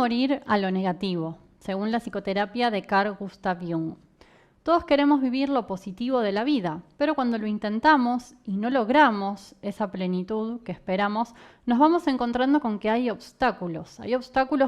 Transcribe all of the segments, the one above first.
morir a lo negativo, según la psicoterapia de Carl Gustav Jung. Todos queremos vivir lo positivo de la vida, pero cuando lo intentamos y no logramos esa plenitud que esperamos, nos vamos encontrando con que hay obstáculos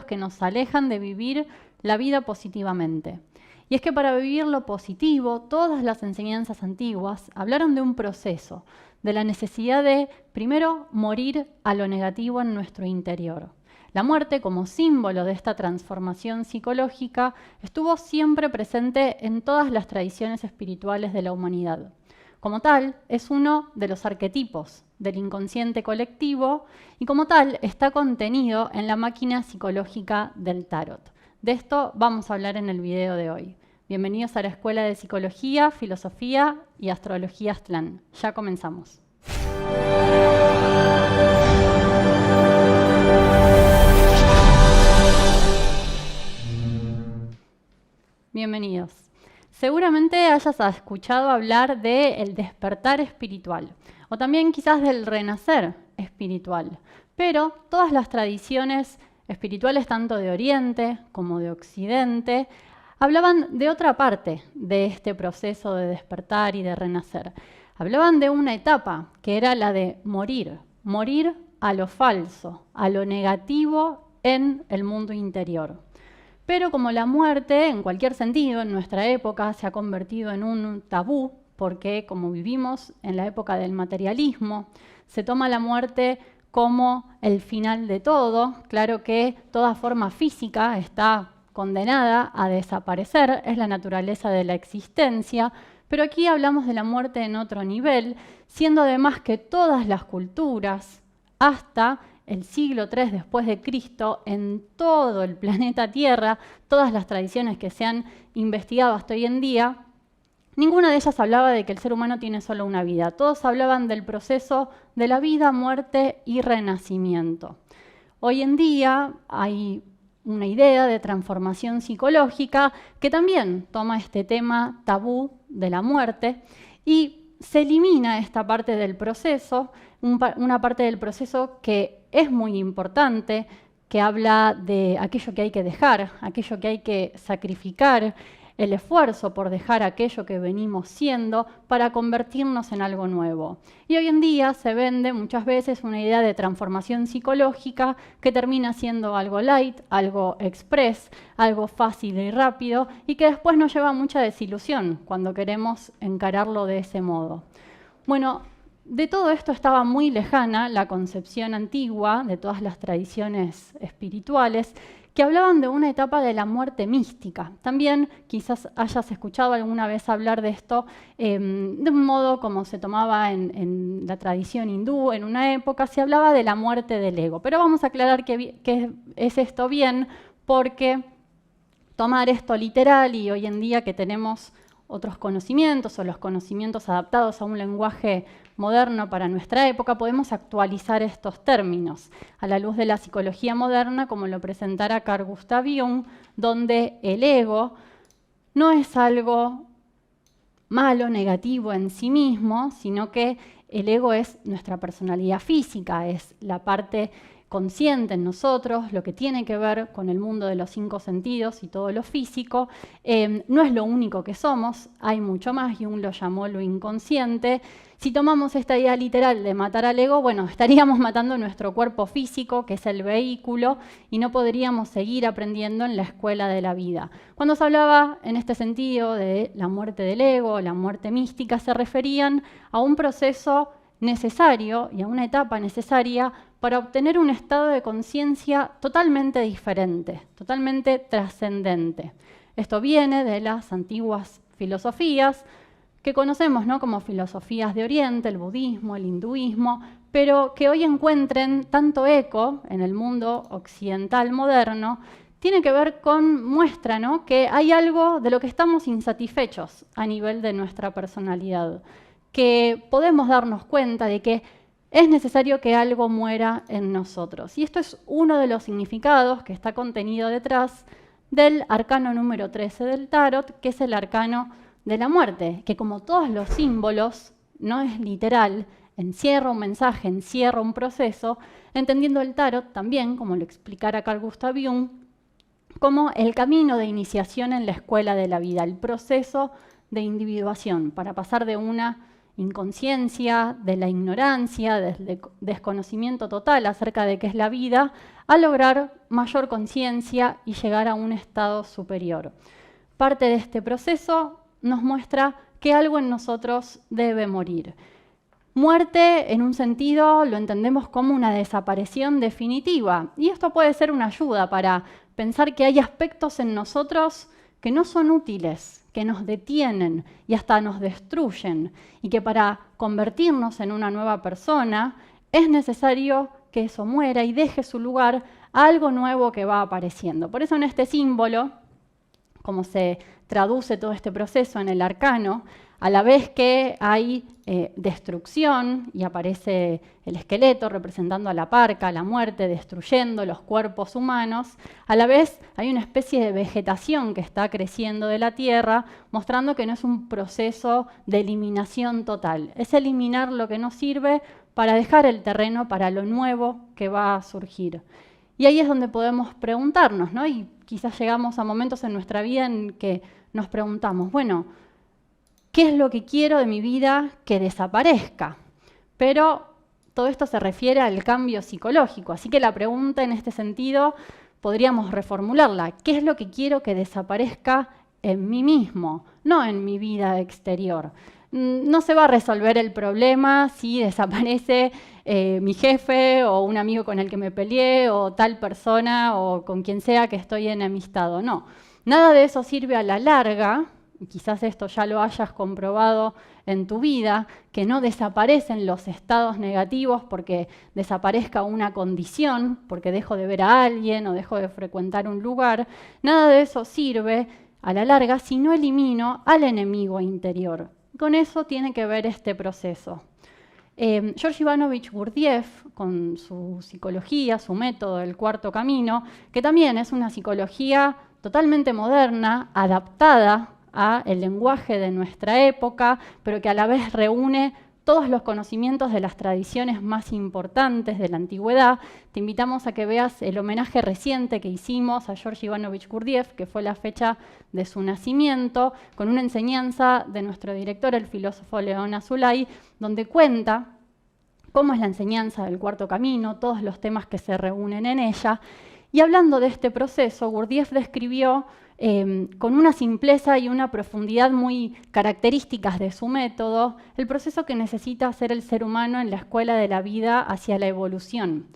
que nos alejan de vivir la vida positivamente. Y es que para vivir lo positivo, todas las enseñanzas antiguas hablaron de un proceso, de la necesidad de, primero, morir a lo negativo en nuestro interior. La muerte, como símbolo de esta transformación psicológica, estuvo siempre presente en todas las tradiciones espirituales de la humanidad. Como tal, es uno de los arquetipos del inconsciente colectivo y como tal está contenido en la máquina psicológica del tarot. De esto vamos a hablar en el video de hoy. Bienvenidos a la Escuela de Psicología, Filosofía y Astrología Aztlán. Ya comenzamos. Bienvenidos. Seguramente hayas escuchado hablar del despertar espiritual o también quizás del renacer espiritual, pero todas las tradiciones espirituales, tanto de Oriente como de Occidente, hablaban de otra parte de este proceso de despertar y de renacer. Hablaban de una etapa que era la de morir a lo falso, a lo negativo en el mundo interior. Pero como la muerte, en cualquier sentido, en nuestra época se ha convertido en un tabú, porque como vivimos en la época del materialismo, se toma la muerte como el final de todo. Claro que toda forma física está condenada a desaparecer, es la naturaleza de la existencia, pero aquí hablamos de la muerte en otro nivel, siendo además que todas las culturas, hasta el siglo III después de Cristo, en todo el planeta Tierra, todas las tradiciones que se han investigado hasta hoy en día, ninguna de ellas hablaba de que el ser humano tiene solo una vida. Todos hablaban del proceso de la vida, muerte y renacimiento. Hoy en día hay una idea de transformación psicológica que también toma este tema tabú de la muerte y se elimina esta parte del proceso, una parte del proceso que es muy importante, que habla de aquello que hay que dejar, aquello que hay que sacrificar, el esfuerzo por dejar aquello que venimos siendo para convertirnos en algo nuevo. Y hoy en día se vende muchas veces una idea de transformación psicológica que termina siendo algo light, algo express, algo fácil y rápido y que después nos lleva a mucha desilusión cuando queremos encararlo de ese modo. Bueno, de todo esto estaba muy lejana la concepción antigua de todas las tradiciones espirituales que hablaban de una etapa de la muerte mística. También quizás hayas escuchado alguna vez hablar de esto de un modo como se tomaba en la tradición hindú. En una época se hablaba de la muerte del ego, pero vamos a aclarar qué es esto bien, porque tomar esto literal y hoy en día que tenemos otros conocimientos o los conocimientos adaptados a un lenguaje moderno para nuestra época, podemos actualizar estos términos a la luz de la psicología moderna, como lo presentara Carl Gustav Jung, donde el ego no es algo malo, negativo en sí mismo, sino que el ego es nuestra personalidad física, es la parte consciente en nosotros, lo que tiene que ver con el mundo de los 5 sentidos y todo lo físico. No es lo único que somos, hay mucho más, Jung lo llamó lo inconsciente. Si tomamos esta idea literal de matar al ego, bueno, estaríamos matando nuestro cuerpo físico, que es el vehículo, y no podríamos seguir aprendiendo en la escuela de la vida. Cuando se hablaba en este sentido de la muerte del ego, la muerte mística, se referían a un proceso necesario y a una etapa necesaria para obtener un estado de conciencia totalmente diferente, totalmente trascendente. Esto viene de las antiguas filosofías que conocemos, ¿no?, como filosofías de Oriente, el budismo, el hinduismo, pero que hoy encuentren tanto eco en el mundo occidental moderno, tiene que ver con, muestra, ¿no?, que hay algo de lo que estamos insatisfechos a nivel de nuestra personalidad, que podemos darnos cuenta de que es necesario que algo muera en nosotros. Y esto es uno de los significados que está contenido detrás del arcano número 13 del tarot, que es el arcano de la muerte, que como todos los símbolos, no es literal, encierra un mensaje, encierra un proceso, entendiendo el tarot también, como lo explicara Carl Gustav Jung, como el camino de iniciación en la escuela de la vida, el proceso de individuación, para pasar de una inconsciencia, de la ignorancia, del desconocimiento total acerca de qué es la vida, a lograr mayor conciencia y llegar a un estado superior. Parte de este proceso nos muestra que algo en nosotros debe morir. Muerte, en un sentido, lo entendemos como una desaparición definitiva. Y esto puede ser una ayuda para pensar que hay aspectos en nosotros que no son útiles, que nos detienen y hasta nos destruyen. Y que para convertirnos en una nueva persona es necesario que eso muera y deje su lugar a algo nuevo que va apareciendo. Por eso en este símbolo, como se traduce todo este proceso en el arcano, a la vez que hay destrucción y aparece el esqueleto representando a la parca, la muerte, destruyendo los cuerpos humanos, a la vez hay una especie de vegetación que está creciendo de la tierra, mostrando que no es un proceso de eliminación total, es eliminar lo que no sirve para dejar el terreno para lo nuevo que va a surgir. Y ahí es donde podemos preguntarnos, ¿no? Y quizás llegamos a momentos en nuestra vida en que nos preguntamos, bueno, ¿qué es lo que quiero de mi vida que desaparezca? Pero todo esto se refiere al cambio psicológico, así que la pregunta en este sentido podríamos reformularla. ¿Qué es lo que quiero que desaparezca en mí mismo, no en mi vida exterior? No se va a resolver el problema si desaparece mi jefe o un amigo con el que me peleé o tal persona o con quien sea que estoy enemistado. No, nada de eso sirve a la larga. Y quizás esto ya lo hayas comprobado en tu vida, que no desaparecen los estados negativos porque desaparezca una condición, porque dejo de ver a alguien o dejo de frecuentar un lugar. Nada de eso sirve a la larga si no elimino al enemigo interior. Con eso tiene que ver este proceso. George Ivanovich Gurdjieff, con su psicología, su método, el cuarto camino, que también es una psicología totalmente moderna, adaptada al lenguaje de nuestra época, pero que a la vez reúne todos los conocimientos de las tradiciones más importantes de la antigüedad. Te invitamos a que veas el homenaje reciente que hicimos a George Ivanovich Gurdjieff, que fue la fecha de su nacimiento, con una enseñanza de nuestro director, el filósofo León Azulay, donde cuenta cómo es la enseñanza del cuarto camino, todos los temas que se reúnen en ella. Y hablando de este proceso, Gurdjieff describió con una simpleza y una profundidad muy características de su método, el proceso que necesita hacer el ser humano en la escuela de la vida hacia la evolución.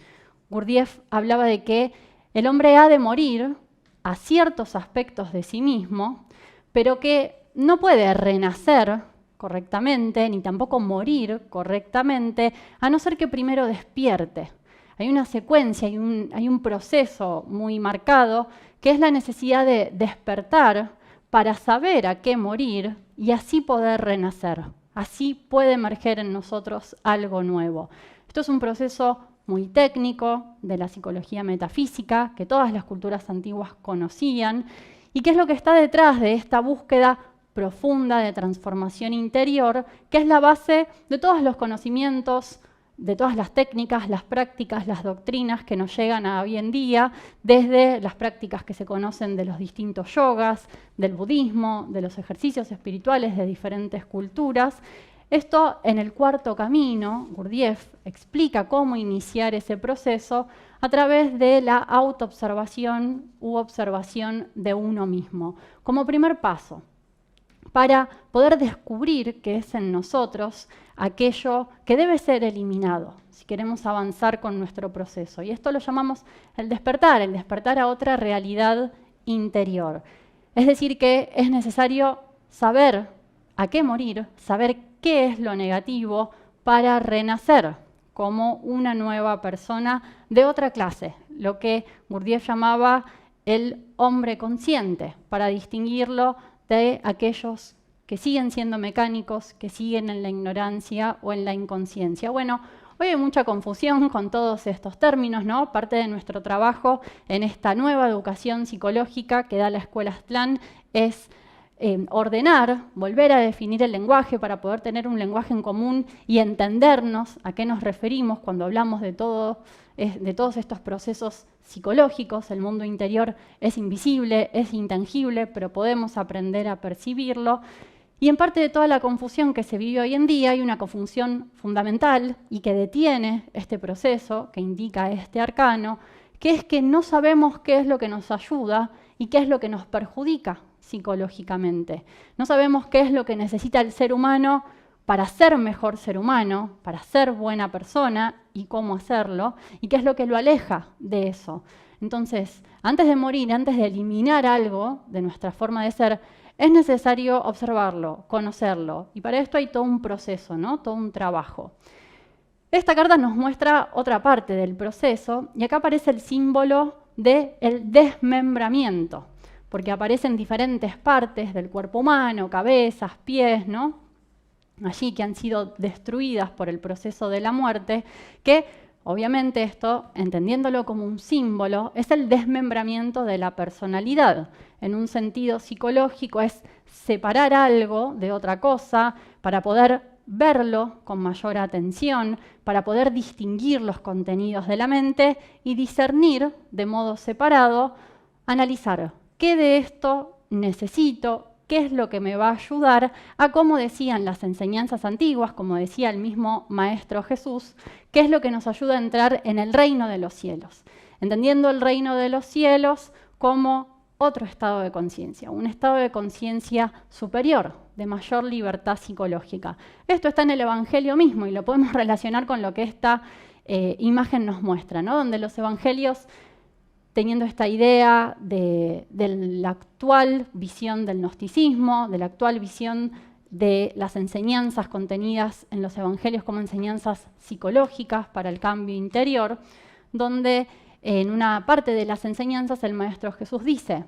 Gurdjieff hablaba de que el hombre ha de morir a ciertos aspectos de sí mismo, pero que no puede renacer correctamente, ni tampoco morir correctamente, a no ser que primero despierte. Hay una secuencia, hay un proceso muy marcado, que es la necesidad de despertar para saber a qué morir y así poder renacer. Así puede emerger en nosotros algo nuevo. Esto es un proceso muy técnico de la psicología metafísica, que todas las culturas antiguas conocían, y que es lo que está detrás de esta búsqueda profunda de transformación interior, que es la base de todos los conocimientos, de todas las técnicas, las prácticas, las doctrinas que nos llegan a hoy en día, desde las prácticas que se conocen de los distintos yogas, del budismo, de los ejercicios espirituales de diferentes culturas. Esto en el cuarto camino, Gurdjieff explica cómo iniciar ese proceso a través de la autoobservación u observación de uno mismo, como primer paso, para poder descubrir qué es en nosotros aquello que debe ser eliminado si queremos avanzar con nuestro proceso. Y esto lo llamamos el despertar a otra realidad interior. Es decir, que es necesario saber a qué morir, saber qué es lo negativo para renacer como una nueva persona de otra clase, lo que Gurdjieff llamaba el hombre consciente, para distinguirlo de aquellos que siguen siendo mecánicos, que siguen en la ignorancia o en la inconsciencia. Bueno, hoy hay mucha confusión con todos estos términos, ¿no? Parte de nuestro trabajo en esta nueva educación psicológica que da la Escuela Aztlán es ordenar, volver a definir el lenguaje para poder tener un lenguaje en común y entendernos a qué nos referimos cuando hablamos de todo de todos estos procesos psicológicos. El mundo interior es invisible, es intangible, pero podemos aprender a percibirlo. Y en parte de toda la confusión que se vive hoy en día hay una confusión fundamental y que detiene este proceso, que indica este arcano, que es que no sabemos qué es lo que nos ayuda y qué es lo que nos perjudica psicológicamente. No sabemos qué es lo que necesita el ser humano para ser mejor ser humano, para ser buena persona y cómo hacerlo, y qué es lo que lo aleja de eso. Entonces, antes de morir, antes de eliminar algo de nuestra forma de ser, es necesario observarlo, conocerlo, y para esto hay todo un proceso, ¿no? Todo un trabajo. Esta carta nos muestra otra parte del proceso, y acá aparece el símbolo del desmembramiento, porque aparecen diferentes partes del cuerpo humano, cabezas, pies, ¿no? Allí que han sido destruidas por el proceso de la muerte, que obviamente esto, entendiéndolo como un símbolo, es el desmembramiento de la personalidad. En un sentido psicológico es separar algo de otra cosa para poder verlo con mayor atención, para poder distinguir los contenidos de la mente y discernir de modo separado, analizar qué de esto necesito, qué es lo que me va a ayudar a, como decían las enseñanzas antiguas, como decía el mismo Maestro Jesús, qué es lo que nos ayuda a entrar en el reino de los cielos. Entendiendo el reino de los cielos como otro estado de conciencia, un estado de conciencia superior, de mayor libertad psicológica. Esto está en el Evangelio mismo y lo podemos relacionar con lo que esta imagen nos muestra, ¿no? Donde los evangelios, teniendo esta idea de la actual visión del gnosticismo, de la actual visión de las enseñanzas contenidas en los evangelios como enseñanzas psicológicas para el cambio interior, donde en una parte de las enseñanzas el Maestro Jesús dice: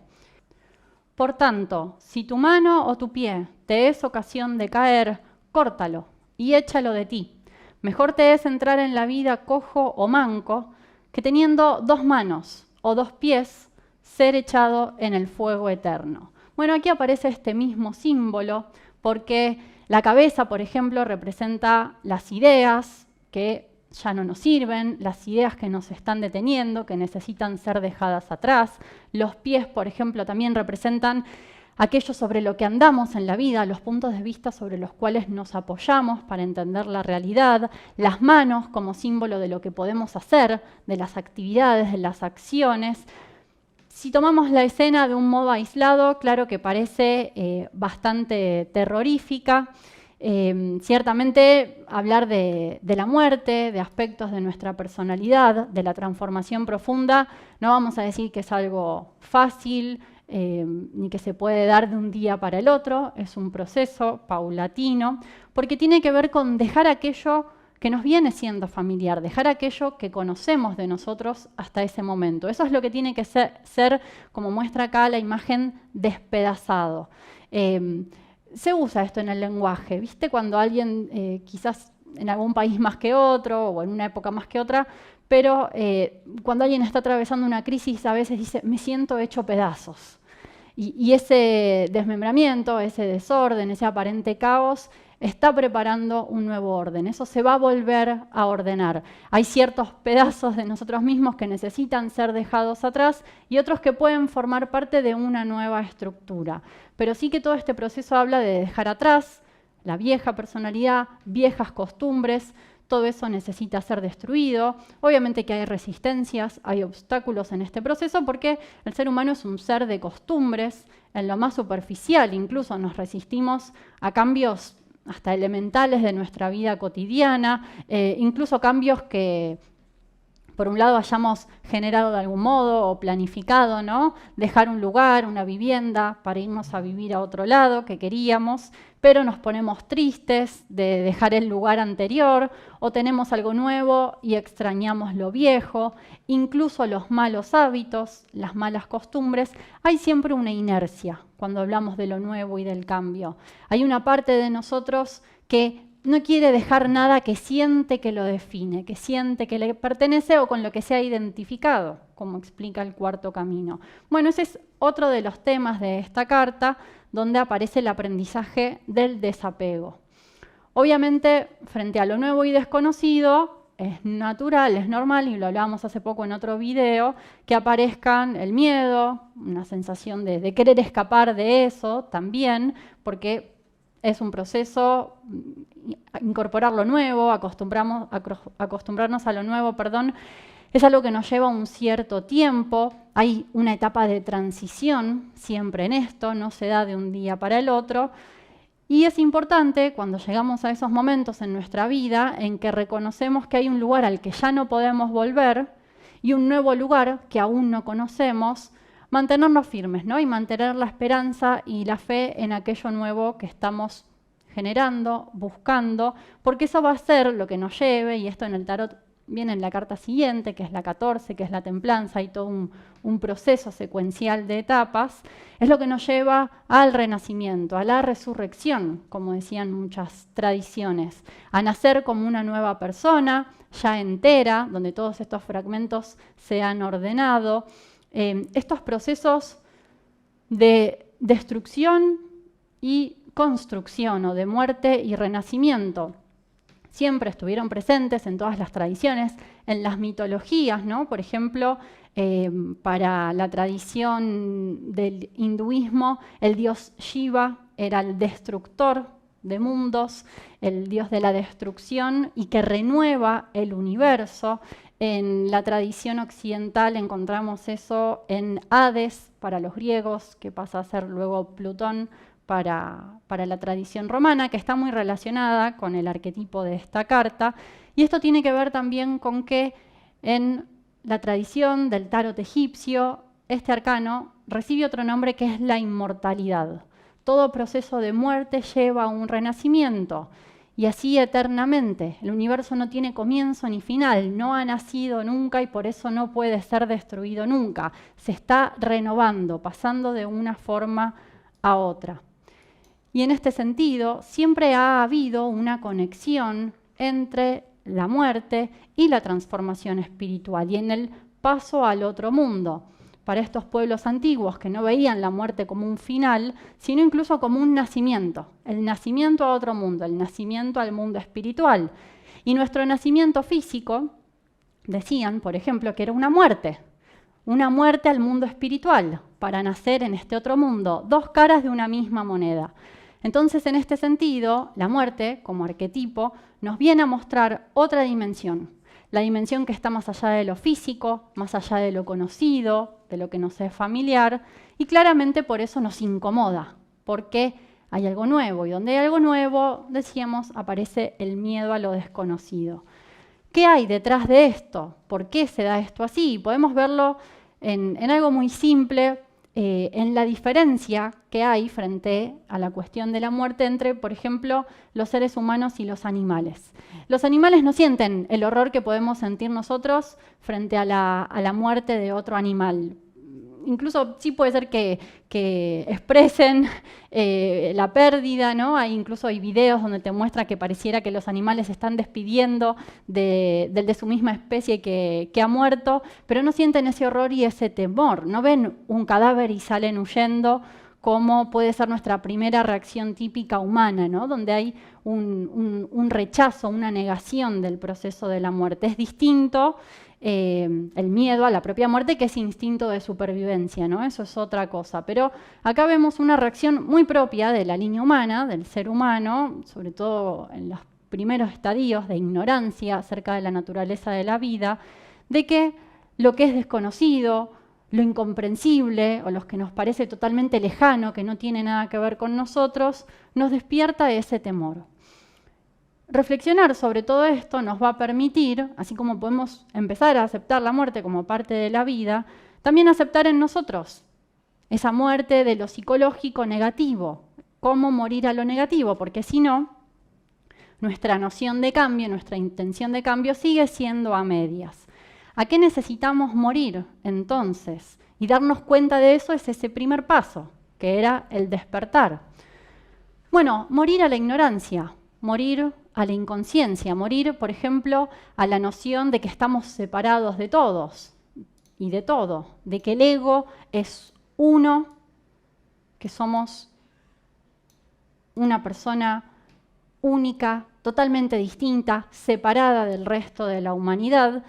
por tanto, si tu mano o tu pie te es ocasión de caer, córtalo y échalo de ti. Mejor te es entrar en la vida cojo o manco que teniendo 2 manos o 2 pies, ser echado en el fuego eterno. Bueno, aquí aparece este mismo símbolo porque la cabeza, por ejemplo, representa las ideas que ya no nos sirven, las ideas que nos están deteniendo, que necesitan ser dejadas atrás. Los pies, por ejemplo, también representan aquello sobre lo que andamos en la vida, los puntos de vista sobre los cuales nos apoyamos para entender la realidad. Las manos como símbolo de lo que podemos hacer, de las actividades, de las acciones. Si tomamos la escena de un modo aislado, claro que parece bastante terrorífica. Ciertamente hablar de la muerte, de aspectos de nuestra personalidad, de la transformación profunda, no vamos a decir que es algo fácil, ni que se puede dar de un día para el otro, es un proceso paulatino, porque tiene que ver con dejar aquello que nos viene siendo familiar, dejar aquello que conocemos de nosotros hasta ese momento. Eso es lo que tiene que ser, como muestra acá la imagen, despedazado. Se usa esto en el lenguaje, ¿viste? Cuando alguien, quizás en algún país más que otro, o en una época más que otra, pero cuando alguien está atravesando una crisis a veces dice, me siento hecho pedazos. Y ese desmembramiento, ese desorden, ese aparente caos, está preparando un nuevo orden. Eso se va a volver a ordenar. Hay ciertos pedazos de nosotros mismos que necesitan ser dejados atrás y otros que pueden formar parte de una nueva estructura. Pero sí que todo este proceso habla de dejar atrás la vieja personalidad, viejas costumbres. Todo eso necesita ser destruido. Obviamente que hay resistencias, hay obstáculos en este proceso porque el ser humano es un ser de costumbres. En lo más superficial incluso nos resistimos a cambios hasta elementales de nuestra vida cotidiana, incluso cambios que por un lado hayamos generado de algún modo o planificado, ¿no? Dejar un lugar, una vivienda para irnos a vivir a otro lado que queríamos, pero nos ponemos tristes de dejar el lugar anterior o tenemos algo nuevo y extrañamos lo viejo, incluso los malos hábitos, las malas costumbres. Hay siempre una inercia cuando hablamos de lo nuevo y del cambio. Hay una parte de nosotros que no quiere dejar nada que siente que lo define, que siente que le pertenece o con lo que se ha identificado, como explica el cuarto camino. Bueno, ese es otro de los temas de esta carta, donde aparece el aprendizaje del desapego. Obviamente, frente a lo nuevo y desconocido, es natural, es normal, y lo hablábamos hace poco en otro video, que aparezcan el miedo, una sensación de querer escapar de eso también, porque es un proceso, incorporar lo nuevo, acostumbrarnos a lo nuevo, perdón, es algo que nos lleva un cierto tiempo. Hay una etapa de transición siempre en esto, no se da de un día para el otro. Y es importante cuando llegamos a esos momentos en nuestra vida en que reconocemos que hay un lugar al que ya no podemos volver y un nuevo lugar que aún no conocemos, mantenernos firmes, ¿no? Y mantener la esperanza y la fe en aquello nuevo que estamos generando, buscando, porque eso va a ser lo que nos lleve, y esto en el tarot viene en la carta siguiente, que es la 14, que es la templanza, hay todo un proceso secuencial de etapas, es lo que nos lleva al renacimiento, a la resurrección, como decían muchas tradiciones, a nacer como una nueva persona, ya entera, donde todos estos fragmentos se han ordenado. Estos procesos de destrucción y construcción, o de muerte y renacimiento, siempre estuvieron presentes en todas las tradiciones, en las mitologías, ¿no? Por ejemplo, para la tradición del hinduismo, el dios Shiva era el destructor de mundos, el dios de la destrucción y que renueva el universo. En la tradición occidental encontramos eso en Hades para los griegos, que pasa a ser luego Plutón para la tradición romana, que está muy relacionada con el arquetipo de esta carta. Y esto tiene que ver también con que en la tradición del tarot egipcio, este arcano recibe otro nombre que es la inmortalidad. Todo proceso de muerte lleva a un renacimiento, y así eternamente. El universo no tiene comienzo ni final, no ha nacido nunca y por eso no puede ser destruido nunca. Se está renovando, pasando de una forma a otra. Y en este sentido, siempre ha habido una conexión entre la muerte y la transformación espiritual y en el paso al otro mundo. Para estos pueblos antiguos que no veían la muerte como un final, sino incluso como un nacimiento, el nacimiento a otro mundo, el nacimiento al mundo espiritual. Y nuestro nacimiento físico, decían, por ejemplo, que era una muerte al mundo espiritual, para nacer en este otro mundo, dos caras de una misma moneda. Entonces, en este sentido, la muerte, como arquetipo, nos viene a mostrar otra dimensión, la dimensión que está más allá de lo físico, más allá de lo conocido, de lo que nos es familiar, y claramente por eso nos incomoda, porque hay algo nuevo, y donde hay algo nuevo, decíamos, aparece el miedo a lo desconocido. ¿Qué hay detrás de esto? ¿Por qué se da esto así? Podemos verlo en algo muy simple, en la diferencia que hay frente a la cuestión de la muerte entre, por ejemplo, los seres humanos y los animales. Los animales no sienten el horror que podemos sentir nosotros frente a la muerte de otro animal. Incluso sí puede ser que expresen la pérdida, ¿no? Incluso hay videos donde te muestra que pareciera que los animales se están despidiendo del de su misma especie que ha muerto, pero no sienten ese horror y ese temor. No ven un cadáver y salen huyendo, como puede ser nuestra primera reacción típica humana, ¿no? Donde hay un rechazo, una negación del proceso de la muerte. Es distinto el miedo a la propia muerte, que es instinto de supervivencia, ¿no? Eso es otra cosa. Pero acá vemos una reacción muy propia de la línea humana, del ser humano, sobre todo en los primeros estadios de ignorancia acerca de la naturaleza de la vida, de que lo que es desconocido, lo incomprensible o lo que nos parece totalmente lejano, que no tiene nada que ver con nosotros, nos despierta ese temor. Reflexionar sobre todo esto nos va a permitir, así como podemos empezar a aceptar la muerte como parte de la vida, también aceptar en nosotros esa muerte de lo psicológico negativo, cómo morir a lo negativo, porque si no, nuestra noción de cambio, nuestra intención de cambio sigue siendo a medias. ¿A qué necesitamos morir entonces? Y darnos cuenta de eso es ese primer paso, que era el despertar. Bueno, morir a la ignorancia, morir a la inconsciencia, morir, por ejemplo, a la noción de que estamos separados de todos y de todo, de que el ego es uno, que somos una persona única, totalmente distinta, separada del resto de la humanidad.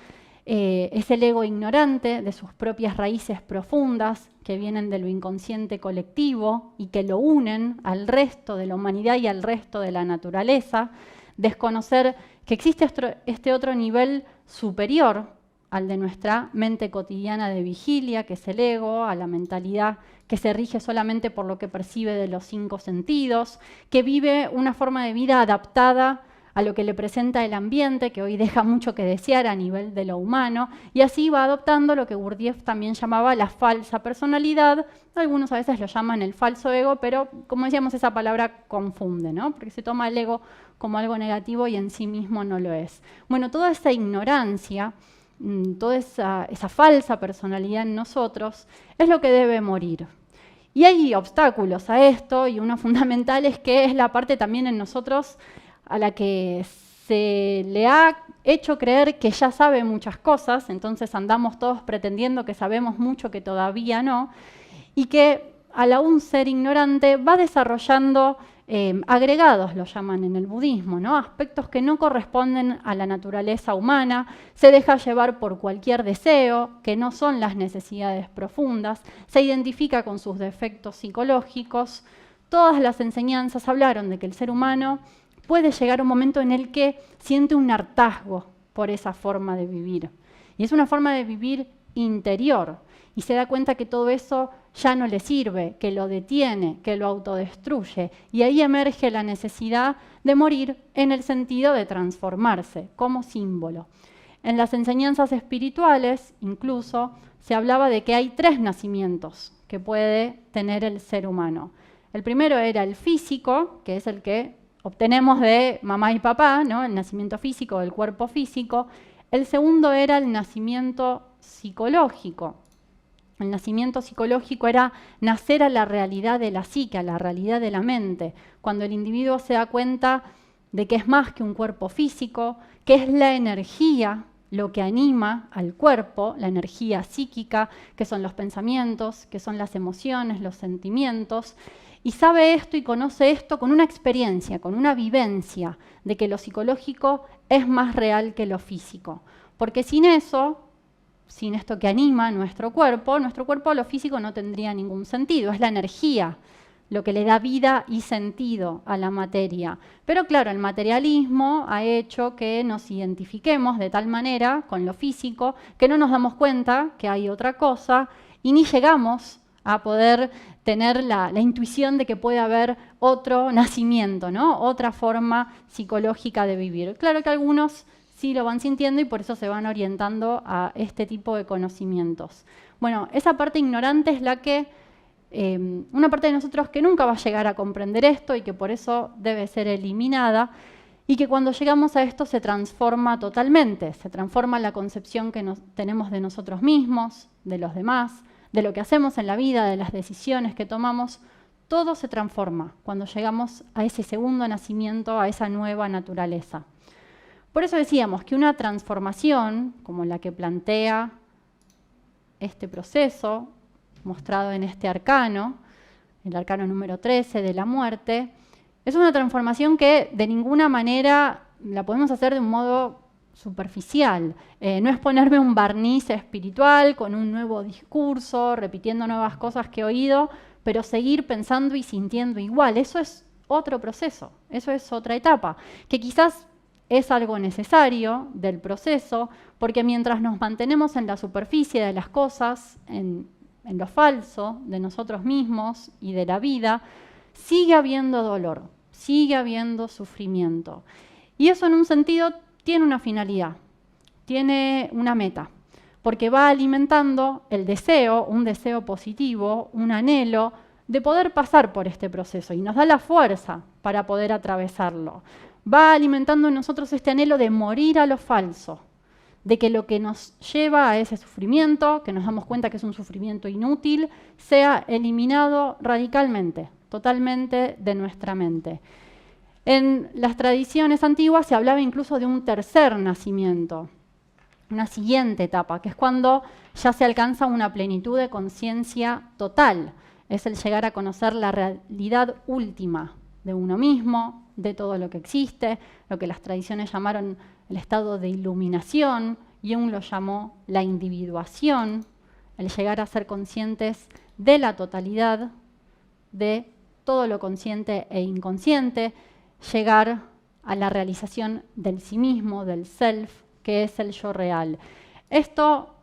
Es el ego ignorante de sus propias raíces profundas que vienen de lo inconsciente colectivo y que lo unen al resto de la humanidad y al resto de la naturaleza. Desconocer que existe este otro nivel superior al de nuestra mente cotidiana de vigilia, que es el ego, a la mentalidad que se rige solamente por lo que percibe de los 5 sentidos, que vive una forma de vida adaptada a lo que le presenta el ambiente, que hoy deja mucho que desear a nivel de lo humano, y así va adoptando lo que Gurdjieff también llamaba la falsa personalidad. Algunos a veces lo llaman el falso ego, pero como decíamos, esa palabra confunde, ¿no? Porque se toma el ego como algo negativo y en sí mismo no lo es. Bueno, toda esa ignorancia, toda esa falsa personalidad en nosotros, es lo que debe morir. Y hay obstáculos a esto, y uno fundamental es que es la parte también en nosotros a la que se le ha hecho creer que ya sabe muchas cosas, entonces andamos todos pretendiendo que sabemos mucho que todavía no, y que al aún ser ignorante va desarrollando agregados, lo llaman en el budismo, ¿no? Aspectos que no corresponden a la naturaleza humana, se deja llevar por cualquier deseo, que no son las necesidades profundas, se identifica con sus defectos psicológicos. Todas las enseñanzas hablaron de que el ser humano puede llegar a un momento en el que siente un hartazgo por esa forma de vivir. Y es una forma de vivir interior. Y se da cuenta que todo eso ya no le sirve, que lo detiene, que lo autodestruye. Y ahí emerge la necesidad de morir en el sentido de transformarse como símbolo. En las enseñanzas espirituales, incluso, se hablaba de que hay 3 nacimientos que puede tener el ser humano. El primero era el físico, que es el que obtenemos de mamá y papá, ¿no? El nacimiento físico, del cuerpo físico. El segundo era el nacimiento psicológico. El nacimiento psicológico era nacer a la realidad de la psique, a la realidad de la mente, cuando el individuo se da cuenta de que es más que un cuerpo físico, que es la energía lo que anima al cuerpo, la energía psíquica, que son los pensamientos, que son las emociones, los sentimientos, y sabe esto y conoce esto con una experiencia, con una vivencia de que lo psicológico es más real que lo físico. Porque sin eso, sin esto que anima nuestro cuerpo, lo físico no tendría ningún sentido. Es la energía lo que le da vida y sentido a la materia. Pero claro, el materialismo ha hecho que nos identifiquemos de tal manera con lo físico que no nos damos cuenta que hay otra cosa y ni llegamos a poder tener la intuición de que puede haber otro nacimiento, ¿no? Otra forma psicológica de vivir. Claro que algunos sí lo van sintiendo y por eso se van orientando a este tipo de conocimientos. Bueno, esa parte ignorante es la que, una parte de nosotros que nunca va a llegar a comprender esto y que por eso debe ser eliminada, y que cuando llegamos a esto se transforma totalmente, se transforma la concepción que tenemos de nosotros mismos, de los demás, de lo que hacemos en la vida, de las decisiones que tomamos. Todo se transforma cuando llegamos a ese segundo nacimiento, a esa nueva naturaleza. Por eso decíamos que una transformación, como la que plantea este proceso, mostrado en este arcano, el arcano número 13 de la muerte, es una transformación que de ninguna manera la podemos hacer de un modo superficial. No es ponerme un barniz espiritual con un nuevo discurso, repitiendo nuevas cosas que he oído, pero seguir pensando y sintiendo igual. Eso es otro proceso, eso es otra etapa, que quizás es algo necesario del proceso, porque mientras nos mantenemos en la superficie de las cosas, en lo falso de nosotros mismos y de la vida, sigue habiendo dolor, sigue habiendo sufrimiento. Y eso en un sentido tiene una finalidad, tiene una meta, porque va alimentando el deseo, un deseo positivo, un anhelo de poder pasar por este proceso y nos da la fuerza para poder atravesarlo. Va alimentando en nosotros este anhelo de morir a lo falso, de que lo que nos lleva a ese sufrimiento, que nos damos cuenta que es un sufrimiento inútil, sea eliminado radicalmente, totalmente de nuestra mente. En las tradiciones antiguas se hablaba incluso de un tercer nacimiento, una siguiente etapa, que es cuando ya se alcanza una plenitud de conciencia total. Es el llegar a conocer la realidad última de uno mismo, de todo lo que existe, lo que las tradiciones llamaron el estado de iluminación, Jung lo llamó la individuación, el llegar a ser conscientes de la totalidad, de todo lo consciente e inconsciente, llegar a la realización del sí mismo, del self, que es el yo real. Esto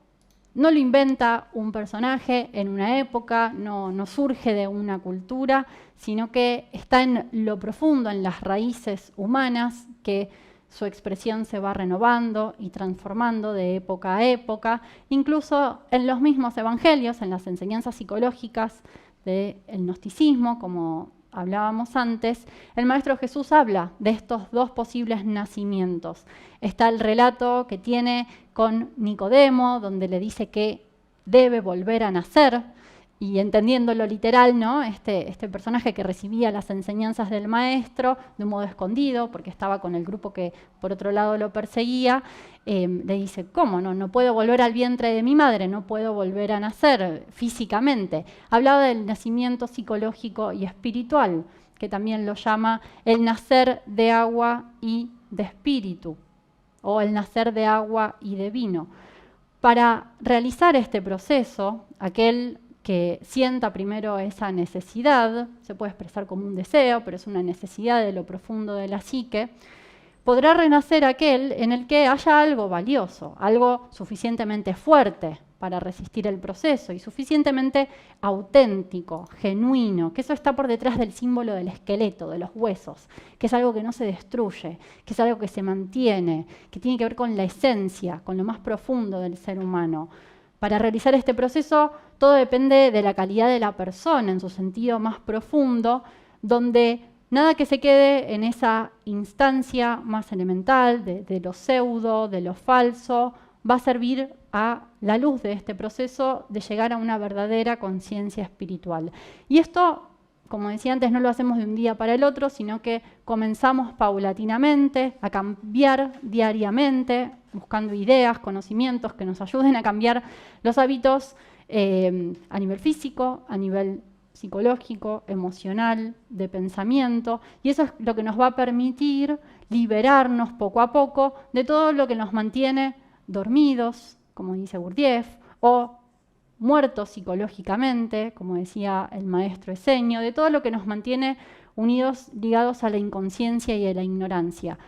no lo inventa un personaje en una época, no surge de una cultura, sino que está en lo profundo, en las raíces humanas, que su expresión se va renovando y transformando de época a época, incluso en los mismos evangelios, en las enseñanzas psicológicas del gnosticismo, como hablábamos antes, el Maestro Jesús habla de estos dos posibles nacimientos. Está el relato que tiene con Nicodemo, donde le dice que debe volver a nacer, y entendiéndolo literal, ¿no? Este personaje que recibía las enseñanzas del Maestro de un modo escondido, porque estaba con el grupo que por otro lado lo perseguía, le dice, ¿cómo? No puedo volver al vientre de mi madre, no puedo volver a nacer físicamente. Hablaba del nacimiento psicológico y espiritual, que también lo llama el nacer de agua y de espíritu, o el nacer de agua y de vino. Para realizar este proceso, aquel que sienta primero esa necesidad, se puede expresar como un deseo, pero es una necesidad de lo profundo de la psique, podrá renacer aquel en el que haya algo valioso, algo suficientemente fuerte para resistir el proceso y suficientemente auténtico, genuino, que eso está por detrás del símbolo del esqueleto, de los huesos, que es algo que no se destruye, que es algo que se mantiene, que tiene que ver con la esencia, con lo más profundo del ser humano. Para realizar este proceso, todo depende de la calidad de la persona en su sentido más profundo, donde nada que se quede en esa instancia más elemental de lo pseudo, de lo falso, va a servir a la luz de este proceso de llegar a una verdadera conciencia espiritual. Y esto, como decía antes, no lo hacemos de un día para el otro, sino que comenzamos paulatinamente a cambiar diariamente, buscando ideas, conocimientos que nos ayuden a cambiar los hábitos a nivel físico, a nivel psicológico, emocional, de pensamiento, y eso es lo que nos va a permitir liberarnos poco a poco de todo lo que nos mantiene dormidos, como dice Gurdjieff, o muertos psicológicamente, como decía el maestro Esenio, de todo lo que nos mantiene unidos, ligados a la inconsciencia y a la ignorancia.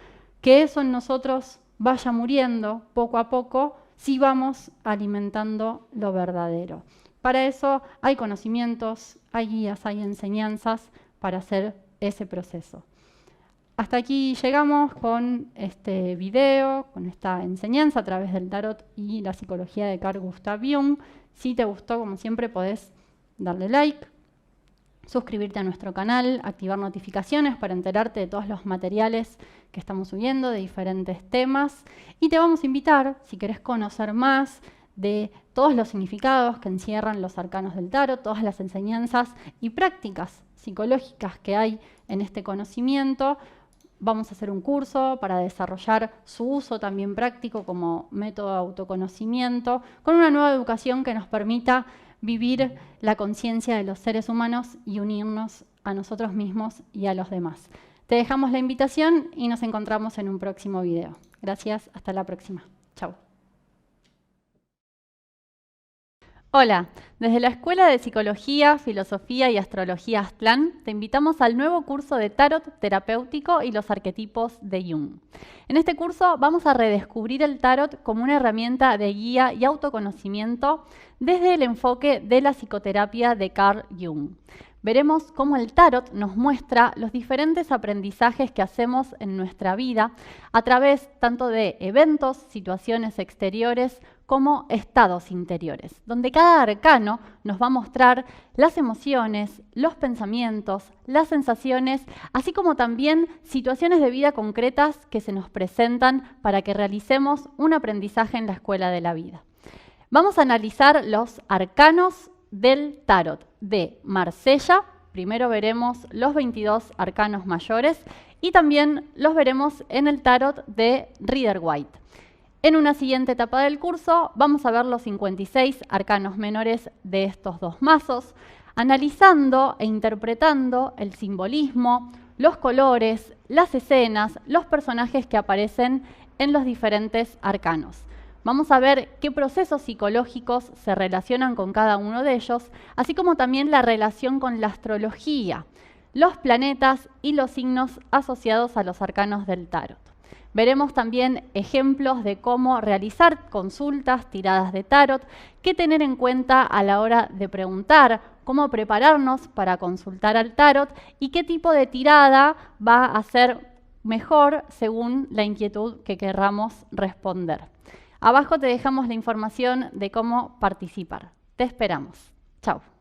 Que eso en nosotros vaya muriendo poco a poco si vamos alimentando lo verdadero. Para eso hay conocimientos, hay guías, hay enseñanzas para hacer ese proceso. Hasta aquí llegamos con este video, con esta enseñanza a través del tarot y la psicología de Carl Gustav Jung. Si te gustó, como siempre, podés darle like, suscribirte a nuestro canal, activar notificaciones para enterarte de todos los materiales que estamos subiendo de diferentes temas. Y te vamos a invitar, si querés conocer más de todos los significados que encierran los arcanos del tarot, todas las enseñanzas y prácticas psicológicas que hay en este conocimiento, vamos a hacer un curso para desarrollar su uso también práctico como método de autoconocimiento, con una nueva educación que nos permita vivir la conciencia de los seres humanos y unirnos a nosotros mismos y a los demás. Te dejamos la invitación y nos encontramos en un próximo video. Gracias, hasta la próxima. Chau. Hola, desde la Escuela de Psicología, Filosofía y Astrología Aztlán te invitamos al nuevo curso de Tarot terapéutico y los arquetipos de Jung. En este curso vamos a redescubrir el Tarot como una herramienta de guía y autoconocimiento desde el enfoque de la psicoterapia de Carl Jung. Veremos cómo el Tarot nos muestra los diferentes aprendizajes que hacemos en nuestra vida a través tanto de eventos, situaciones exteriores, como estados interiores, donde cada arcano nos va a mostrar las emociones, los pensamientos, las sensaciones, así como también situaciones de vida concretas que se nos presentan para que realicemos un aprendizaje en la escuela de la vida. Vamos a analizar los arcanos del Tarot de Marsella. Primero veremos los 22 arcanos mayores y también los veremos en el Tarot de Rider-Waite. En una siguiente etapa del curso vamos a ver los 56 arcanos menores de estos dos mazos, analizando e interpretando el simbolismo, los colores, las escenas, los personajes que aparecen en los diferentes arcanos. Vamos a ver qué procesos psicológicos se relacionan con cada uno de ellos, así como también la relación con la astrología, los planetas y los signos asociados a los arcanos del tarot. Veremos también ejemplos de cómo realizar consultas, tiradas de tarot, qué tener en cuenta a la hora de preguntar, cómo prepararnos para consultar al tarot y qué tipo de tirada va a ser mejor según la inquietud que querramos responder. Abajo te dejamos la información de cómo participar. Te esperamos. Chao.